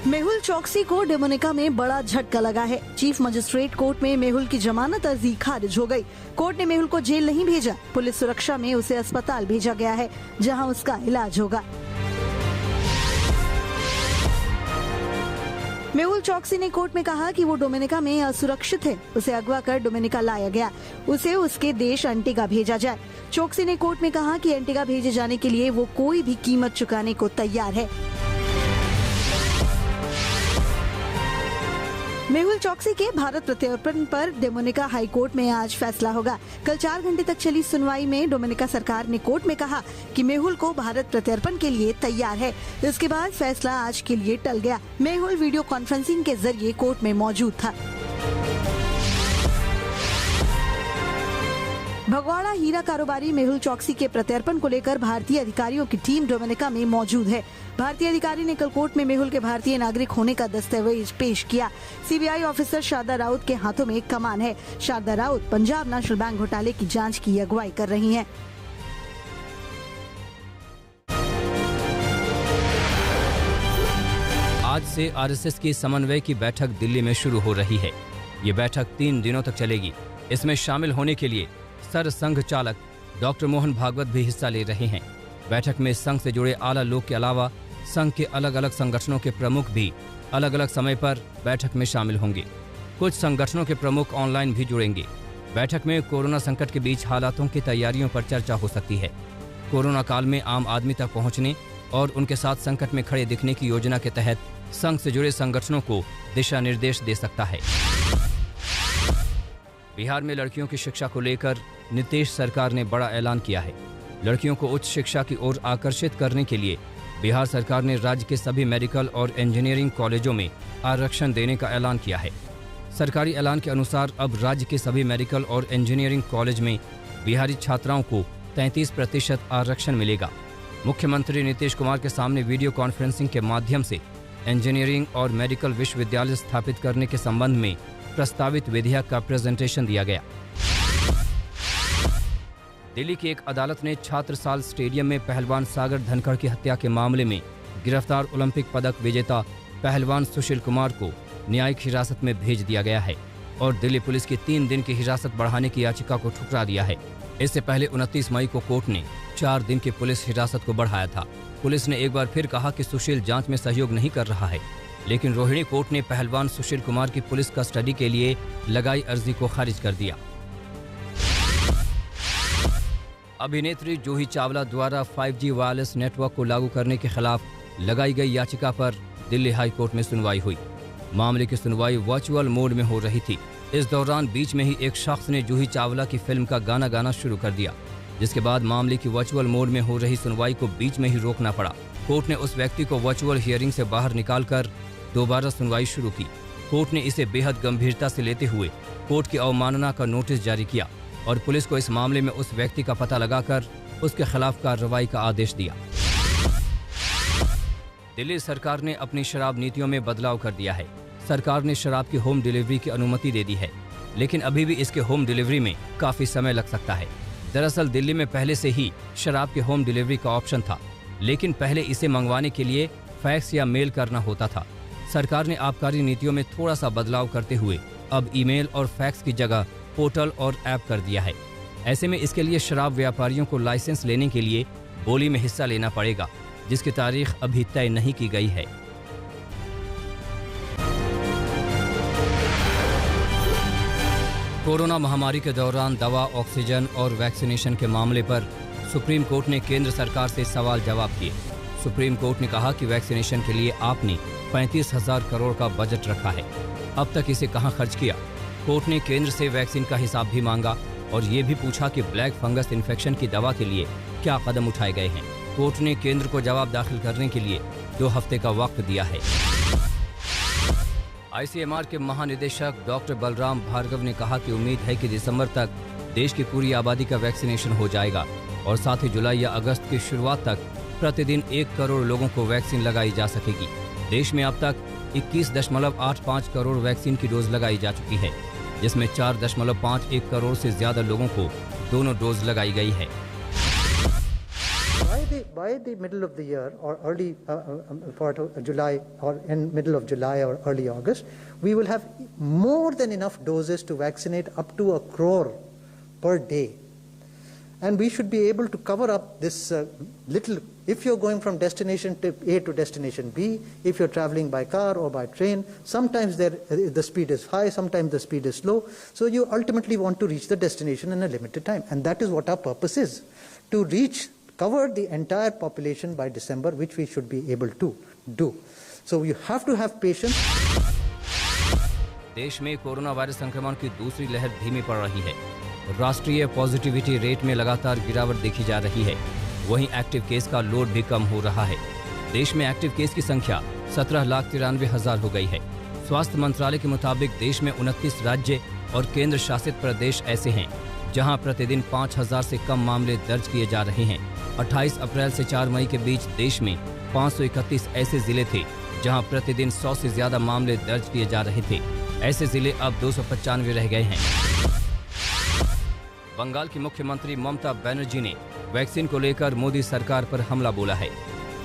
मेहुल चौकसी को डोमिनिका में बड़ा झटका लगा है। चीफ मजिस्ट्रेट कोर्ट में मेहुल की जमानत अर्जी खारिज हो गई। कोर्ट ने मेहुल को जेल नहीं भेजा, पुलिस सुरक्षा में उसे अस्पताल भेजा गया है, जहां उसका इलाज होगा। मेहुल चौकसी ने कोर्ट में कहा कि वो डोमिनिका में असुरक्षित है, उसे अगवा कर डोमिनिका लाया गया, उसे उसके देश एंटीगा भेजा जाए। चौकसी ने कोर्ट में कहा कि एंटीगा भेजे जाने के लिए वो कोई भी कीमत चुकाने को तैयार है। मेहुल चौकसी के भारत प्रत्यर्पण पर डोमिनिका हाई कोर्ट में आज फैसला होगा। कल 4 घंटे तक चली सुनवाई में डोमिनिका सरकार ने कोर्ट में कहा कि मेहुल को भारत प्रत्यर्पण के लिए तैयार है। इसके बाद फैसला आज के लिए टल गया। मेहुल वीडियो कॉन्फ्रेंसिंग के जरिए कोर्ट में मौजूद था। भगवाड़ा हीरा कारोबारी मेहुल चौकसी के प्रत्यर्पण को लेकर भारतीय अधिकारियों की टीम डोमिनिका में मौजूद है। भारतीय अधिकारी ने कल कोर्ट में मेहुल के भारतीय नागरिक होने का दस्तावेज पेश किया। सीबीआई ऑफिसर शारदा राउत के हाथों में एक कमान है। शारदा राउत पंजाब नेशनल बैंक घोटाले की जांच की अगुवाई कर रही हैं। आज से आरएसएस की समन्वय की बैठक दिल्ली में शुरू हो रही है। ये बैठक 3 दिनों तक चलेगी। इसमें शामिल होने के लिए सर संघ चालक डॉक्टर मोहन भागवत भी हिस्सा ले रहे हैं। बैठक में संघ से जुड़े आला लोग के अलावा संघ के अलग अलग संगठनों के प्रमुख भी अलग अलग समय पर बैठक में शामिल होंगे। कुछ संगठनों के प्रमुख ऑनलाइन भी जुड़ेंगे। बैठक में कोरोना संकट के बीच हालातों की तैयारियों पर चर्चा हो सकती है। कोरोना काल में आम आदमी तक पहुंचने और उनके साथ संकट में खड़े दिखने की योजना के तहत संघ से जुड़े संगठनों को दिशा निर्देश दे सकता है। बिहार में लड़कियों की शिक्षा को लेकर नीतीश सरकार ने बड़ा ऐलान किया है। लड़कियों को उच्च शिक्षा की ओर आकर्षित करने के लिए बिहार सरकार ने राज्य के सभी मेडिकल और इंजीनियरिंग कॉलेजों में आरक्षण देने का ऐलान किया है। सरकारी ऐलान के अनुसार अब राज्य के सभी मेडिकल और इंजीनियरिंग कॉलेज में बिहारी छात्राओं को 33% आरक्षण मिलेगा। मुख्यमंत्री नीतीश कुमार के सामने वीडियो कॉन्फ्रेंसिंग के माध्यम से इंजीनियरिंग और मेडिकल विश्वविद्यालय स्थापित करने के संबंध में प्रस्तावित विधेयक का प्रेजेंटेशन दिया गया। दिल्ली की एक अदालत ने छात्र साल स्टेडियम में पहलवान सागर धनखड़ की हत्या के मामले में गिरफ्तार ओलंपिक पदक विजेता पहलवान सुशील कुमार को न्यायिक हिरासत में भेज दिया गया है और दिल्ली पुलिस की 3 दिन की हिरासत बढ़ाने की याचिका को ठुकरा दिया है। इससे पहले 29 मई को कोर्ट ने 4 दिन की पुलिस हिरासत को बढ़ाया था। पुलिस ने एक बार फिर कहा कि सुशील जांच में सहयोग नहीं कर रहा है, लेकिन रोहिणी कोर्ट ने पहलवान सुशील कुमार की पुलिस कस्टडी के लिए लगाई अर्जी को खारिज कर दिया। अभिनेत्री जूही चावला द्वारा 5G वायरलेस नेटवर्क को लागू करने के खिलाफ लगाई गई याचिका पर दिल्ली हाई कोर्ट में सुनवाई हुई। मामले की सुनवाई वर्चुअल मोड में हो रही थी। इस दौरान बीच में ही एक शख्स ने जूही चावला की फिल्म का गाना गाना शुरू कर दिया, जिसके बाद मामले की वर्चुअल मोड में हो रही सुनवाई को बीच में ही रोकना पड़ा। कोर्ट ने उस व्यक्ति को वर्चुअल हियरिंग से बाहर निकालकर दोबारा सुनवाई शुरू की। कोर्ट ने इसे बेहद गंभीरता से लेते हुए कोर्ट की अवमानना का नोटिस जारी किया और पुलिस को इस मामले में उस व्यक्ति का पता लगाकर उसके खिलाफ कार्रवाई का आदेश दिया। दिल्ली सरकार ने अपनी शराब नीतियों में बदलाव कर दिया है। सरकार ने शराब की होम डिलीवरी की अनुमति दे दी है, लेकिन अभी भी इसके होम डिलीवरी में काफी समय लग सकता है। दरअसल दिल्ली में पहले से ही शराब के होम डिलीवरी का ऑप्शन था, लेकिन पहले इसे मंगवाने के लिए फैक्स या मेल करना होता था। सरकार ने आबकारी नीतियों में थोड़ा सा बदलाव करते हुए अब ईमेल और फैक्स की जगह पोर्टल और ऐप कर दिया है। ऐसे में इसके लिए शराब व्यापारियों को लाइसेंस लेने के लिए बोली में हिस्सा लेना पड़ेगा, जिसकी तारीख अभी तय नहीं की गई है। कोरोना महामारी के दौरान दवा, ऑक्सीजन और वैक्सीनेशन के मामले पर सुप्रीम कोर्ट ने केंद्र सरकार से सवाल जवाब किए। सुप्रीम कोर्ट ने कहा कि वैक्सीनेशन के लिए आपने 35,000 करोड़ का बजट रखा है, अब तक इसे कहां खर्च किया। कोर्ट ने केंद्र से वैक्सीन का हिसाब भी मांगा और ये भी पूछा कि ब्लैक फंगस इन्फेक्शन की दवा के लिए क्या कदम उठाए गए हैं। कोर्ट ने केंद्र को जवाब दाखिल करने के लिए 2 हफ्ते का वक्त दिया है। आईसीएमआर के महानिदेशक डॉक्टर बलराम भार्गव ने कहा कि उम्मीद है कि दिसंबर तक देश की पूरी आबादी का वैक्सीनेशन हो जाएगा और साथ ही जुलाई या अगस्त की शुरुआत तक प्रतिदिन 1 करोड़ लोगों को वैक्सीन लगाई जा सकेगी। देश में अब तक 21.85 करोड़ वैक्सीन की डोज लगाई जा चुकी है, जिसमें 4.51 करोड़ से ज्यादा लोगों को दोनों डोज लगाई गई है। the middle of the year or early part of July or in middle of July or early August, we will have more than enough doses to vaccinate up to 1 crore per day. And we should be able to cover up this little, if you're going from destination A to destination B, if you're traveling by car or by train, sometimes the speed is high, sometimes the speed is slow. So you ultimately want to reach the destination in a limited time. And that is what our purpose is, to cover the entire population by December, which we should be able to do. So you have to have patience. देश में corona virus संक्रमण की दूसरी लहर धीमी पड़ रही है। राष्ट्रीय पॉजिटिविटी रेट में लगातार गिरावट देखी जा रही है। वहीं एक्टिव केस का लोड भी कम हो रहा है। देश में एक्टिव केस की संख्या 17,93,000 हो गई है। स्वास्थ्य मंत्रालय के मुताबिक देश में 29 राज्य और केंद्र शासित प्रदेश ऐसे हैं जहां प्रतिदिन 5,000 से कम मामले दर्ज किए जा रहे हैं। 28 अप्रैल से 4 मई के बीच देश में 531 ऐसे जिले थे जहां प्रतिदिन 100 से ज्यादा मामले दर्ज किए जा रहे थे। ऐसे जिले अब 295 रह गए हैं। बंगाल की मुख्यमंत्री ममता बनर्जी ने वैक्सीन को लेकर मोदी सरकार पर हमला बोला है।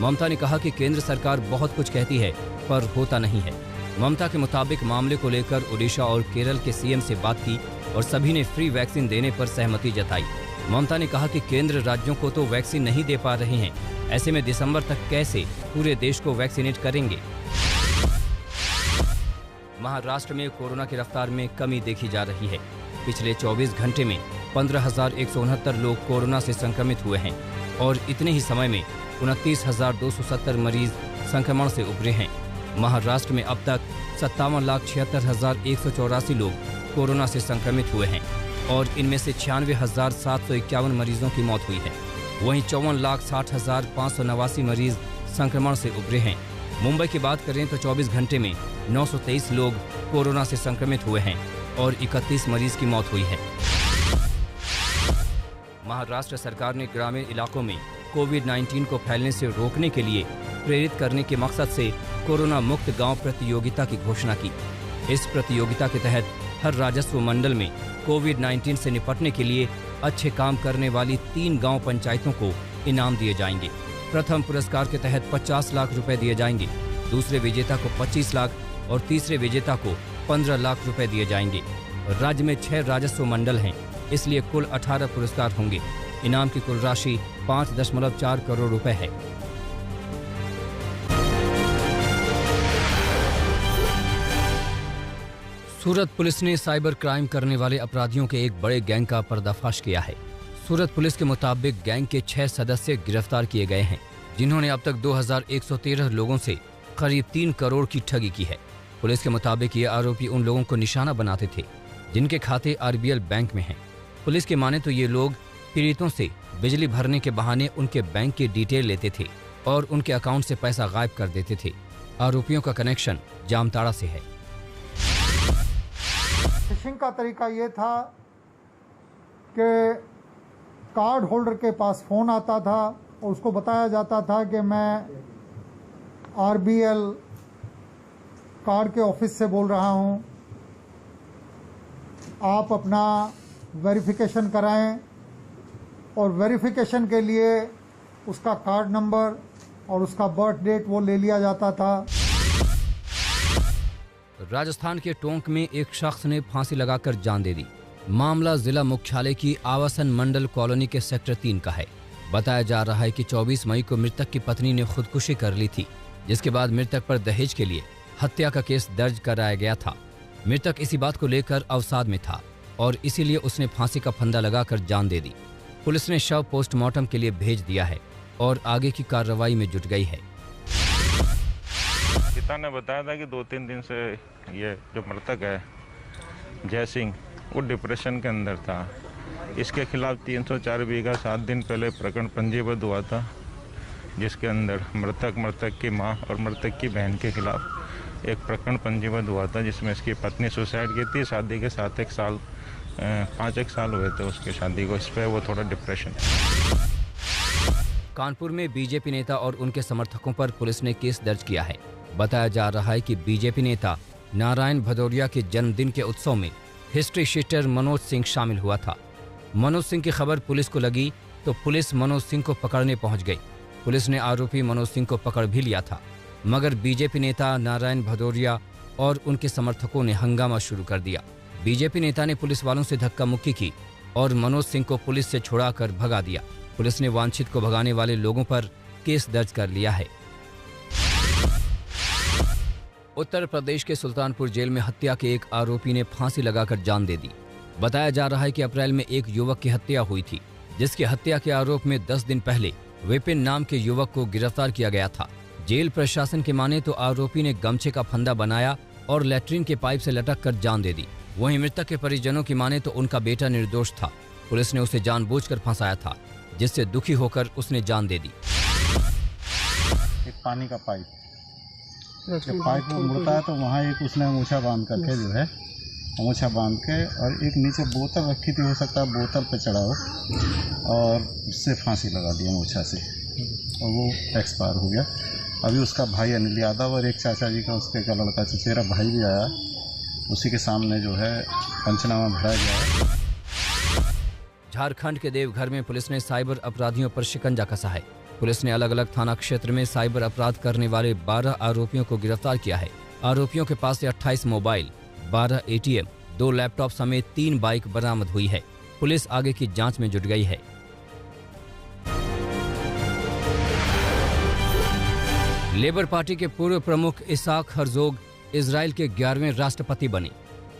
ममता ने कहा कि केंद्र सरकार बहुत कुछ कहती है पर होता नहीं है। ममता के मुताबिक मामले को लेकर ओडिशा और केरल के सीएम से बात की और सभी ने फ्री वैक्सीन देने पर सहमति जताई। ममता ने कहा कि केंद्र राज्यों को तो वैक्सीन नहीं दे पा रहे हैं, ऐसे में दिसंबर तक कैसे पूरे देश को वैक्सीनेट करेंगे। महाराष्ट्र में कोरोना की रफ्तार में कमी देखी जा रही है। पिछले 24 घंटे में 15,169 लोग कोरोना से संक्रमित हुए हैं और इतने ही समय में 29,270 मरीज संक्रमण से उभरे हैं। महाराष्ट्र में अब तक 57,76,184 लोग कोरोना से संक्रमित हुए हैं और इनमें से 96,751 मरीजों की मौत हुई है। वहीं 54,60,589 मरीज संक्रमण से उभरे हैं। मुंबई की बात करें तो 24 घंटे में 923 लोग कोरोना से संक्रमित हुए हैं और 31 मरीज की मौत हुई है। महाराष्ट्र सरकार ने ग्रामीण इलाकों में कोविड-19 को फैलने से रोकने के लिए प्रेरित करने के मकसद से कोरोना मुक्त गांव प्रतियोगिता की घोषणा की। इस प्रतियोगिता के तहत हर राजस्व मंडल में कोविड-19 से निपटने के लिए अच्छे काम करने वाली 3 गांव पंचायतों को इनाम दिए जाएंगे। प्रथम पुरस्कार के तहत 50 लाख रुपए दिए जाएंगे, दूसरे विजेता को 25 लाख और तीसरे विजेता को 15 लाख रुपए दिए जाएंगे। राज्य में 6 राजस्व मंडल हैं, इसलिए कुल 18 पुरस्कार होंगे। इनाम की कुल राशि 5.4 करोड़ रुपए है। सूरत पुलिस ने साइबर क्राइम करने वाले अपराधियों के एक बड़े गैंग का पर्दाफाश किया है। सूरत पुलिस के मुताबिक गैंग के 6 सदस्य गिरफ्तार किए गए हैं, जिन्होंने अब तक 2,113 लोगों से करीब 3 करोड़ की ठगी की है। पुलिस के मुताबिक ये आरोपी उन लोगों को निशाना बनाते थे जिनके खाते आरबीएल बैंक में हैं। पुलिस के माने तो ये लोग पीड़ितों से बिजली भरने के बहाने उनके बैंक की डिटेल लेते थे और उनके अकाउंट से पैसा गायब कर देते थे। आरोपियों का कनेक्शन जामताड़ा से है। फिशिंग का तरीका ये था कि कार्ड होल्डर के पास फ़ोन आता था और उसको बताया जाता था कि मैं आरबीएल कार्ड के ऑफिस से बोल रहा हूं, आप अपना वेरिफिकेशन कराएं और वेरिफिकेशन के लिए उसका कार्ड नंबर और उसका बर्थ डेट वो ले लिया जाता था। राजस्थान के टोंक में एक शख्स ने फांसी लगाकर जान दे दी। मामला जिला मुख्यालय की आवासन मंडल कॉलोनी के सेक्टर 3 का है। बताया जा रहा है कि 24 मई को मृतक की पत्नी ने खुदकुशी कर ली थी, जिसके बाद मृतक पर दहेज के लिए हत्या का केस दर्ज कराया गया था। मृतक इसी बात को लेकर अवसाद में था और इसीलिए उसने फांसी का फंदा लगाकर जान दे दी। पुलिस ने शव पोस्टमार्टम के लिए भेज दिया है और आगे की कार्रवाई में जुट गई है। पिता ने बताया था कि 2-3 दिन से ये जो मृतक है जय सिंह, वो डिप्रेशन के अंदर था। इसके खिलाफ 304 बीघा 7 दिन पहले प्रकरण पंजीबद्ध हुआ था, जिसके अंदर मृतक की मां और मृतक की बहन के खिलाफ एक प्रकरण पंजीबद्ध हुआ था, जिसमें इसकी पत्नी सुसाइड की थी। शादी के 5 साल हुए थे उसके शादी को। इस पर वो थोड़ा डिप्रेशन। कानपुर में बीजेपी नेता और उनके समर्थकों पर पुलिस ने केस दर्ज किया है। बताया जा रहा है कि बीजेपी नेता नारायण भदौरिया के जन्मदिन के उत्सव में हिस्ट्री शीटर मनोज सिंह शामिल हुआ था। मनोज सिंह की खबर पुलिस को लगी तो पुलिस मनोज सिंह को पकड़ने पहुंच गई। पुलिस ने आरोपी मनोज सिंह को पकड़ भी लिया था, मगर बीजेपी नेता नारायण भदौरिया और उनके समर्थकों ने हंगामा शुरू कर दिया। बीजेपी नेता ने पुलिस वालों से धक्का मुक्की की और मनोज सिंह को पुलिस से छुड़ाकर भगा दिया। पुलिस ने वांछित को भगाने वाले लोगों पर केस दर्ज कर लिया है। उत्तर प्रदेश के सुल्तानपुर जेल में हत्या के एक आरोपी ने फांसी लगाकर जान दे दी। बताया जा रहा है कि अप्रैल में एक युवक की हत्या हुई थी, जिसकी हत्या के आरोप में 10 दिन पहले विपिन नाम के युवक को गिरफ्तार किया गया था। जेल प्रशासन के माने तो आरोपी ने गमछे का फंदा बनाया और लैट्रिन के पाइप से लटक कर जान दे दी। वहीं मृतक के परिजनों की माने तो उनका बेटा निर्दोष था। पुलिस ने उसे जानबूझकर फंसाया था, जिससे दुखी होकर उसने जान दे दी। एक पानी का पाइप, जब पाइप वो मुड़ता है तो वहाँ एक उसने मूछा बांध करके जो है मूछा बांध के और एक नीचे बोतल रखी थी, हो सकता है बोतल पे चढ़ा हो, और उससे फांसी लगा दिया मूछा से, और वो एक्सपायर हो गया। अभी उसका भाई अनिल यादव और एक चाचा जी का उसके का लड़का चचेरा भाई भी आया, उसी के सामने जो है पंचनामा भरा गया है। झारखंड के देवघर में पुलिस ने साइबर अपराधियों पर शिकंजा कसा है। पुलिस ने अलग अलग थाना क्षेत्र में साइबर अपराध करने वाले 12 आरोपियों को गिरफ्तार किया है। आरोपियों के पास से 28 मोबाइल, 12 एटीएम, 2 लैपटॉप समेत 3 बाइक बरामद हुई है। पुलिस आगे की जांच में जुट गई है। लेबर पार्टी के पूर्व प्रमुख इसाक हर्जोग इजराइल के 11वें राष्ट्रपति बने।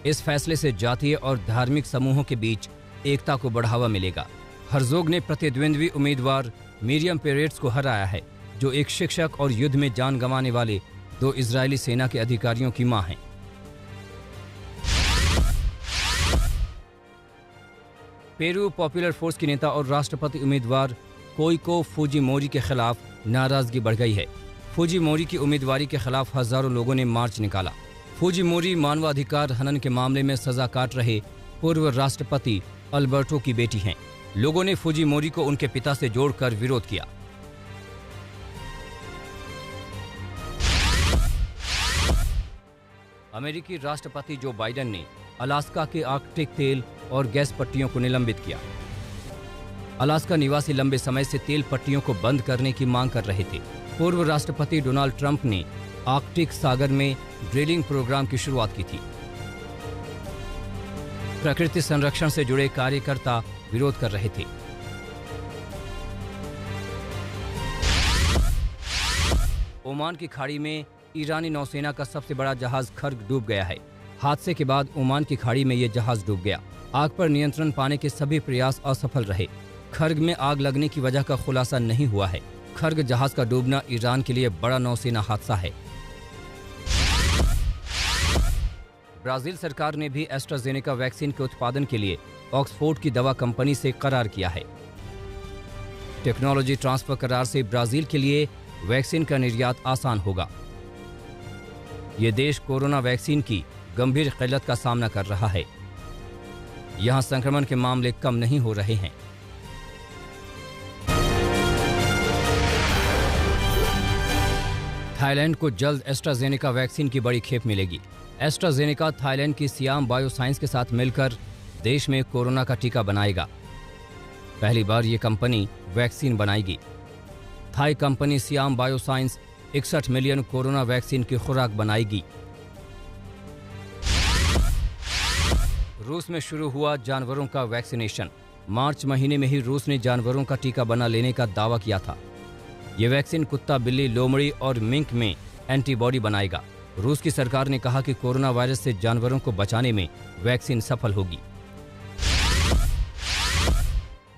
इस फैसले से जातीय और धार्मिक समूहों के बीच एकता को बढ़ावा मिलेगा। हर्जोग ने प्रतिद्वंद्वी उम्मीदवार मिरियम पेरेट्स को हराया है, जो एक शिक्षक और युद्ध में जान गंवाने वाले 2 इजरायली सेना के अधिकारियों की मां हैं। पेरू पॉपुलर फोर्स की नेता और राष्ट्रपति उम्मीदवार कोइको फुजिमोरी के खिलाफ नाराजगी बढ़ गई है। फुजिमोरी की उम्मीदवारी के खिलाफ हजारों लोगों ने मार्च निकाला। फुजिमोरी मानवाधिकार हनन के मामले में सजा काट रहे पूर्व राष्ट्रपति अल्बर्टो की बेटी हैं। लोगों ने फुजिमोरी को उनके पिता से जोड़कर विरोध किया। अमेरिकी राष्ट्रपति जो बाइडेन ने अलास्का के आर्कटिक तेल और गैस पट्टियों को निलंबित किया। अलास्का निवासी लंबे समय से तेल पट्टियों को बंद करने की मांग कर रहे थे। पूर्व राष्ट्रपति डोनाल्ड ट्रंप ने आर्कटिक सागर में ड्रिलिंग प्रोग्राम की शुरुआत की थी। प्रकृति संरक्षण से जुड़े कार्यकर्ता विरोध कर रहे थे। ओमान की खाड़ी में ईरानी नौसेना का सबसे बड़ा जहाज खर्ग डूब गया है। हादसे के बाद ओमान की खाड़ी में यह जहाज डूब गया। आग पर नियंत्रण पाने के सभी प्रयास असफल रहे। खर्ग में आग लगने की वजह का खुलासा नहीं हुआ है। खर्ग जहाज का डूबना ईरान के लिए बड़ा नौसेना हादसा है। ब्राजील सरकार ने भी एस्ट्राजेनेका वैक्सीन के उत्पादन के लिए ऑक्सफोर्ड की दवा कंपनी से करार किया है। टेक्नोलॉजी ट्रांसफर करार से ब्राजील के लिए वैक्सीन का निर्यात आसान होगा। ये देश कोरोना वैक्सीन की गंभीर किल्लत का सामना कर रहा है। यहां संक्रमण के मामले कम नहीं हो रहे हैं। थाईलैंड को जल्द एस्ट्राजेनेका वैक्सीन की बड़ी खेप मिलेगी। एस्ट्राजेनेका थाईलैंड की सियाम बायोसाइंस के साथ मिलकर देश में कोरोना का टीका बनाएगा। पहली बार ये कंपनी वैक्सीन बनाएगी। Thai company Siam Bioscience 61 million corona vaccine की खुराक बनाएगी। रूस में शुरू हुआ जानवरों का वैक्सीनेशन। मार्च महीने में ही रूस ने जानवरों का टीका बना लेने का दावा किया था। ये वैक्सीन कुत्ता, बिल्ली, लोमड़ी और मिंक में एंटीबॉडी बनाएगा। रूस की सरकार ने कहा कि कोरोना वायरस से जानवरों को बचाने में वैक्सीन सफल होगी।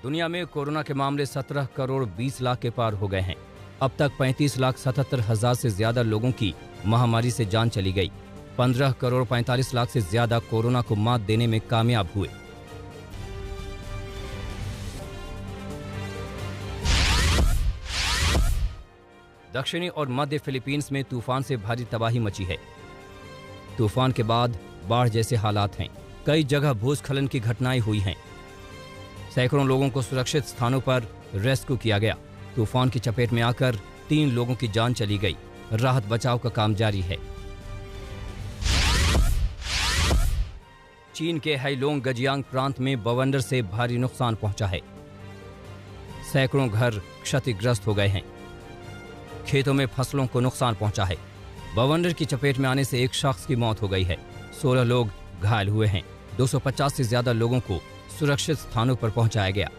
दुनिया में कोरोना के मामले 17 करोड़ 20 लाख के पार हो गए हैं। अब तक 35,77,000 से ज्यादा लोगों की महामारी से जान चली गई। 15 करोड़ 45 लाख से ज्यादा कोरोना को मात देने में कामयाब हुए। दक्षिणी और मध्य फिलीपींस में तूफान से भारी तबाही मची है। तूफान के बाद बाढ़ जैसे हालात हैं। कई जगह भूस्खलन की घटनाएं हुई हैं। सैकड़ों लोगों को सुरक्षित स्थानों पर रेस्क्यू किया गया। तूफान की चपेट में आकर 3 लोगों की जान चली गई। राहत बचाव का काम जारी है। चीन के हैलोंग गजियांग प्रांत में बवंडर से भारी नुकसान पहुंचा है। सैकड़ों घर क्षतिग्रस्त हो गए हैं। खेतों में फसलों को नुकसान पहुंचा है। बवंडर की चपेट में आने से एक शख्स की मौत हो गई है, 16 लोग घायल हुए हैं। 250 से ज्यादा लोगों को सुरक्षित स्थानों पर पहुंचाया गया।